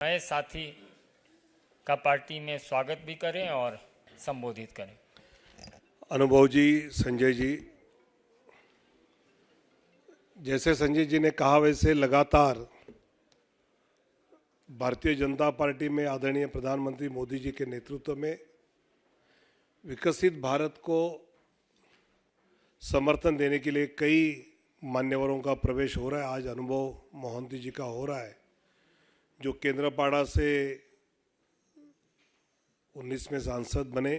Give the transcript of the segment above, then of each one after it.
नए साथी का पार्टी में स्वागत भी करें और संबोधित करें। अनुभव जी, संजय जी, जैसे संजय जी ने कहा वैसे लगातार भारतीय जनता पार्टी में आदरणीय प्रधानमंत्री मोदी जी के नेतृत्व में विकसित भारत को समर्थन देने के लिए कई मान्यवरों का प्रवेश हो रहा है। आज अनुभव मोहंती जी का हो रहा है, जो केंद्रपाड़ा से 19वें सांसद बने।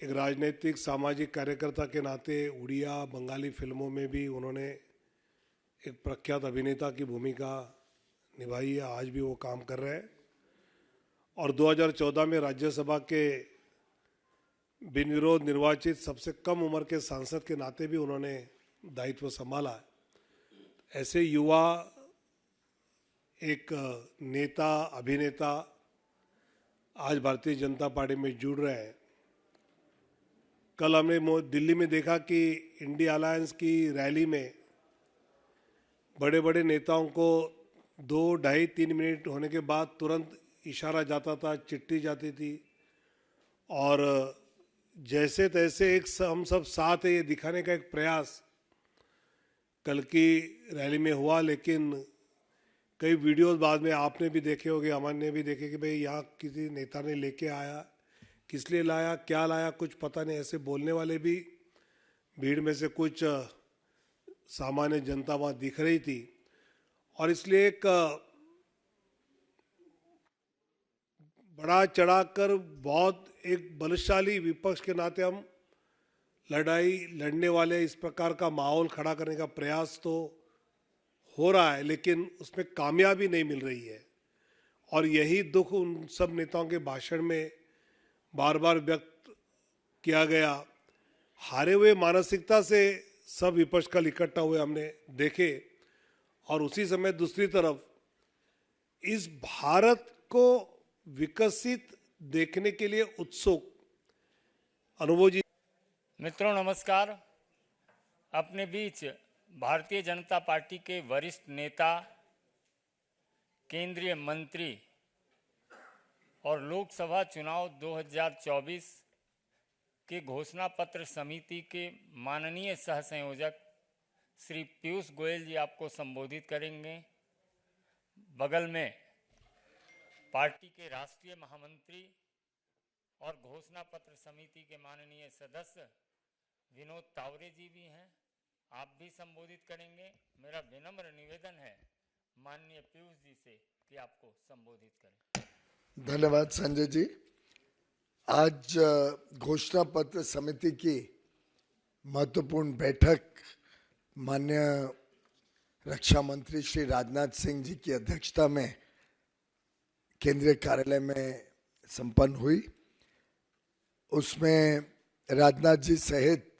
एक राजनीतिक सामाजिक कार्यकर्ता के नाते उड़िया बंगाली फिल्मों में भी उन्होंने एक प्रख्यात अभिनेता की भूमिका निभाई है। आज भी वो काम कर रहे हैं और 2014 में राज्यसभा के बिन विरोध निर्वाचित सबसे कम उम्र के सांसद के नाते भी उन्होंने दायित्व संभाला। ऐसे युवा एक नेता अभिनेता आज भारतीय जनता पार्टी में जुड़ रहे हैं। कल हमने दिल्ली में देखा कि इंडिया अलायंस की रैली में बड़े बड़े नेताओं को 2, 2.5, 3 मिनट होने के बाद तुरंत इशारा जाता था, चिट्ठी जाती थी और जैसे तैसे एक हम सब साथ है ये दिखाने का एक प्रयास कल की रैली में हुआ। लेकिन कई वीडियोस बाद में आपने भी देखे होंगे, अमन ने भी देखे कि भाई यहाँ किसी नेता ने लेके आया, किस लिए लाया, क्या लाया, कुछ पता नहीं, ऐसे बोलने वाले भी भीड़ में से कुछ सामान्य जनता वहाँ दिख रही थी। और इसलिए एक बड़ा चढ़ाकर बहुत एक बलशाली विपक्ष के नाते हम लड़ाई लड़ने वाले इस प्रकार का माहौल खड़ा करने का प्रयास तो हो रहा है, लेकिन उसमें कामयाबी नहीं मिल रही है। और यही दुख उन सब नेताओं के भाषण में बार बार व्यक्त किया गया। हारे हुए मानसिकता से सब विपक्ष कल इकट्ठा हुए हमने देखे और उसी समय दूसरी तरफ इस भारत को विकसित देखने के लिए उत्सुक अनुभव जी। मित्रों नमस्कार। अपने बीच भारतीय जनता पार्टी के वरिष्ठ नेता, केंद्रीय मंत्री और लोकसभा चुनाव 2024 के घोषणा पत्र समिति के माननीय सह संयोजक श्री पीयूष गोयल जी आपको संबोधित करेंगे। बगल में पार्टी के राष्ट्रीय महामंत्री और घोषणा पत्र समिति के माननीय सदस्य विनोद तावरे जी भी हैं, आप भी संबोधित करेंगे। मेरा विनम्र निवेदन है माननीय पीयूष जी से कि आपको संबोधित करें। धन्यवाद संजय जी। आज घोषणा पत्र समिति की महत्वपूर्ण बैठक माननीय रक्षा मंत्री श्री राजनाथ सिंह जी की अध्यक्षता में केंद्रीय कार्यालय में संपन्न हुई। उसमें राजनाथ जी सहित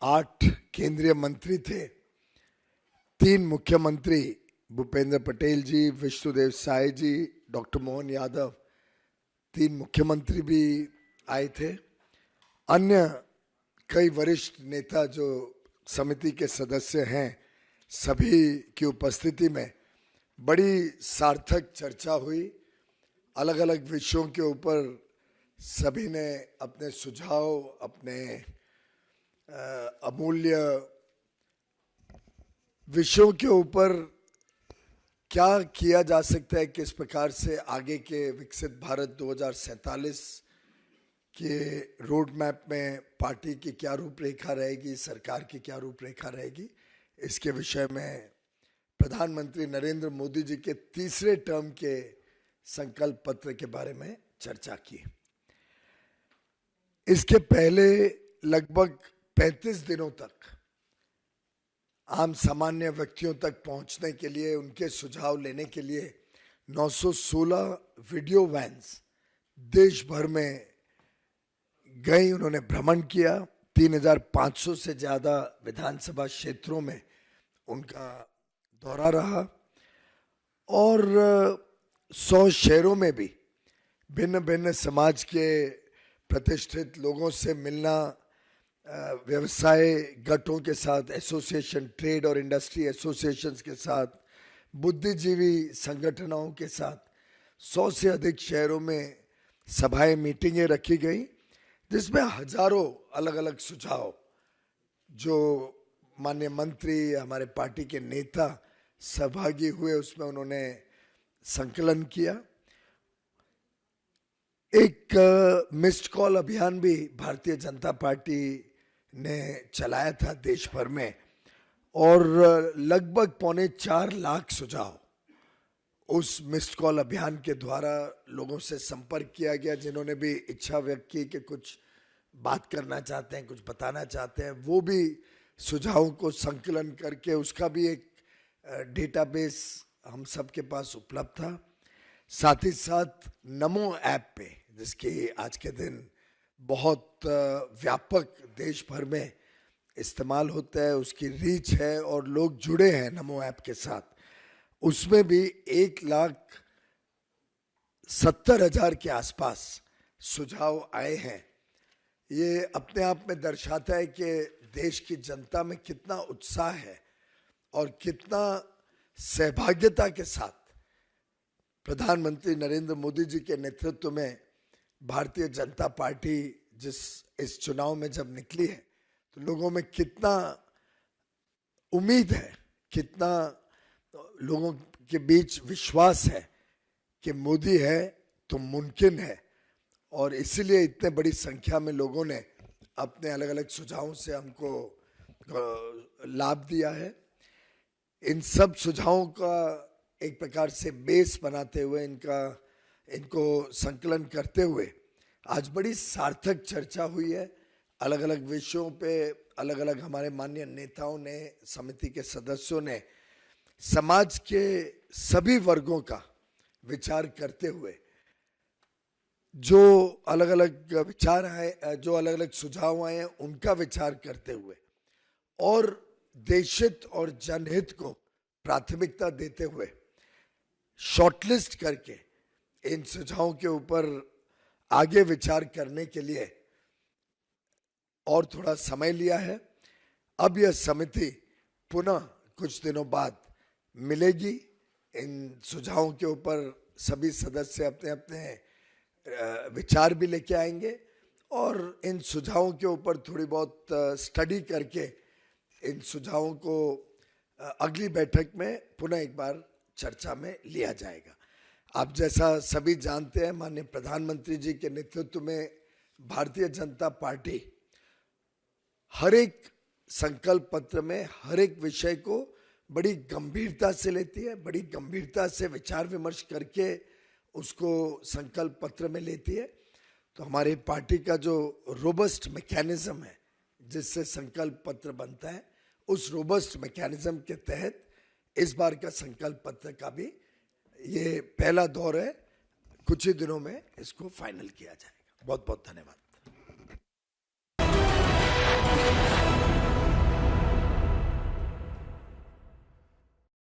8 केंद्रीय मंत्री थे। 3 मुख्यमंत्री भूपेंद्र पटेल जी, विष्णुदेव साय जी, डॉक्टर मोहन यादव, 3 मुख्यमंत्री भी आए थे। अन्य कई वरिष्ठ नेता जो समिति के सदस्य हैं, सभी की उपस्थिति में बड़ी सार्थक चर्चा हुई। अलग अलग विषयों के ऊपर सभी ने अपने सुझाव, अपने अमूल्य विषयों के ऊपर क्या किया जा सकता है, किस प्रकार से आगे के विकसित भारत 2047 के रोड मैप में पार्टी की क्या रूपरेखा रहेगी, सरकार की क्या रूपरेखा रहेगी, इसके विषय में प्रधानमंत्री नरेंद्र मोदी जी के तीसरे टर्म के संकल्प पत्र के बारे में चर्चा की। इसके पहले लगभग 35 दिनों तक आम सामान्य व्यक्तियों तक पहुंचने के लिए, उनके सुझाव लेने के लिए 916 वीडियो वैन्स देश भर में गई। उन्होंने भ्रमण किया। 3500 से ज्यादा विधानसभा क्षेत्रों में उनका दौरा रहा और 100 शहरों में भी भिन्न भिन्न समाज के प्रतिष्ठित लोगों से मिलना, व्यवसाय गठों के साथ, एसोसिएशन, ट्रेड और इंडस्ट्री एसोसिएशंस के साथ बुद्धिजीवी संगठनों के साथ 100 से अधिक शहरों में सभाएं, मीटिंगें रखी गई, जिसमें हजारों अलग अलग सुझाव जो माननीय मंत्री, हमारे पार्टी के नेता सहभागी हुए, उसमें उन्होंने संकलन किया। एक मिस्ड कॉल अभियान भी भारतीय जनता पार्टी ने चलाया था देश भर में, और लगभग 4.25 लाख सुझाव उस मिस्ड कॉल अभियान के द्वारा लोगों से संपर्क किया गया, जिन्होंने भी इच्छा व्यक्त की कि कुछ बात करना चाहते हैं, कुछ बताना चाहते हैं, वो भी सुझावों को संकलन करके उसका भी एक डेटाबेस हम सबके पास उपलब्ध था। साथ ही साथ नमो ऐप पे, जिसकी आज के दिन बहुत व्यापक देश भर में इस्तेमाल होता है, उसकी रीच है और लोग जुड़े हैं नमो ऐप के साथ, उसमें भी 1,70,000 के आसपास सुझाव आए हैं। ये अपने आप में दर्शाता है कि देश की जनता में कितना उत्साह है और कितना सहभागिता के साथ प्रधानमंत्री नरेंद्र मोदी जी के नेतृत्व में भारतीय जनता पार्टी इस चुनाव में जब निकली है, तो लोगों में कितना उम्मीद है, कितना लोगों के बीच विश्वास है कि मोदी है तो मुमकिन है, और इसीलिए इतने बड़ी संख्या में लोगों ने अपने अलग अलग सुझावों से हमको लाभ दिया है। इन सब सुझावों का एक प्रकार से बेस बनाते हुए, इनको संकलन करते हुए आज बड़ी सार्थक चर्चा हुई है। अलग अलग विषयों पे अलग अलग हमारे माननीय नेताओं ने, समिति के सदस्यों ने समाज के सभी वर्गों का विचार करते हुए जो अलग अलग विचार आए, जो अलग अलग सुझाव आए हैं, उनका विचार करते हुए और देशहित और जनहित को प्राथमिकता देते हुए शॉर्टलिस्ट करके इन सुझावों के ऊपर आगे विचार करने के लिए और थोड़ा समय लिया है। अब यह समिति पुनः कुछ दिनों बाद मिलेगी। इन सुझावों के ऊपर सभी सदस्य अपने अपने विचार भी लेके आएंगे और इन सुझावों के ऊपर थोड़ी बहुत स्टडी करके इन सुझावों को अगली बैठक में पुनः एक बार चर्चा में लिया जाएगा। आप जैसा सभी जानते हैं, माननीय प्रधानमंत्री जी के नेतृत्व में भारतीय जनता पार्टी हर एक संकल्प पत्र में हर एक विषय को बड़ी गंभीरता से लेती है, बड़ी गंभीरता से विचार विमर्श करके उसको संकल्प पत्र में लेती है। तो हमारी पार्टी का जो रोबस्ट मैकेनिज्म है जिससे संकल्प पत्र बनता है, उस रोबस्ट मैकेनिज्म के तहत इस बार का संकल्प पत्र का भी ये पहला दौर है। कुछ ही दिनों में इसको फाइनल किया जाएगा। बहुत बहुत धन्यवाद।